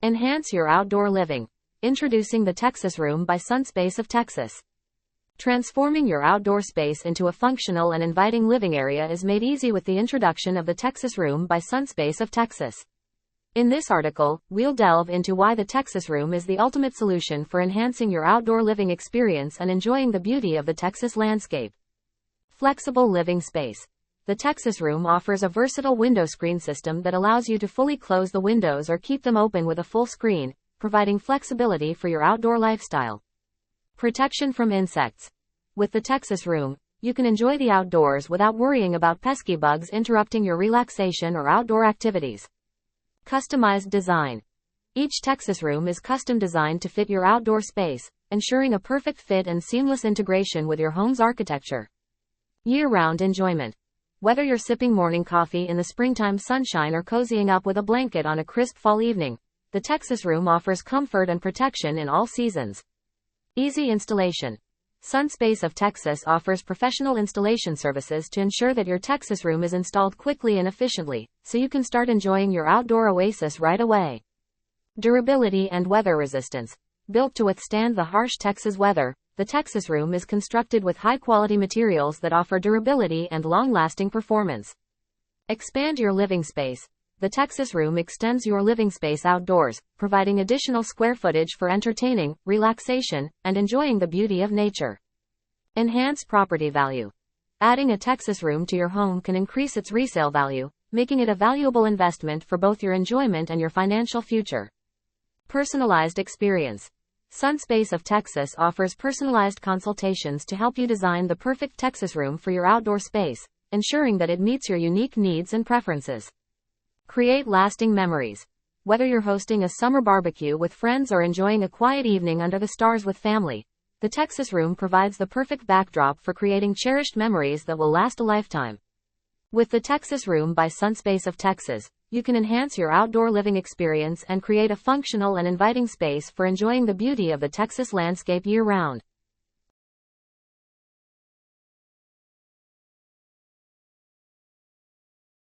Enhance your outdoor living. Introducing the Texas Room by Sunspace of Texas. Transforming your outdoor space into a functional and inviting living area is made easy with the introduction of the Texas Room by Sunspace of Texas. In this article, we'll delve into why the Texas Room is the ultimate solution for enhancing your outdoor living experience and enjoying the beauty of the Texas landscape. Flexible living space. The Texas Room offers a versatile window screen system that allows you to fully close the windows or keep them open with a full screen, providing flexibility for your outdoor lifestyle. Protection from insects. With the Texas Room, you can enjoy the outdoors without worrying about pesky bugs interrupting your relaxation or outdoor activities. Customized design. Each Texas Room is custom designed to fit your outdoor space, ensuring a perfect fit and seamless integration with your home's architecture. Year-round enjoyment. Whether you're sipping morning coffee in the springtime sunshine or cozying up with a blanket on a crisp fall evening, the Texas Room offers comfort and protection in all seasons. Easy installation. Sunspace of Texas offers professional installation services to ensure that your Texas Room is installed quickly and efficiently, so you can start enjoying your outdoor oasis right away. Durability and weather resistance. Built to withstand the harsh Texas weather, the Texas Room is constructed with high-quality materials that offer durability and long-lasting performance. Expand your living space. The Texas Room extends your living space outdoors, providing additional square footage for entertaining, relaxation, and enjoying the beauty of nature. Enhance property value. Adding a Texas Room to your home can increase its resale value, making it a valuable investment for both your enjoyment and your financial future. Personalized experience. Sunspace of Texas offers personalized consultations to help you design the perfect Texas Room for your outdoor space, ensuring that it meets your unique needs and preferences. Create lasting memories. Whether you're hosting a summer barbecue with friends or enjoying a quiet evening under the stars with family, the Texas Room provides the perfect backdrop for creating cherished memories that will last a lifetime. With the Texas Room by Sunspace of Texas, you can enhance your outdoor living experience and create a functional and inviting space for enjoying the beauty of the Texas landscape year-round.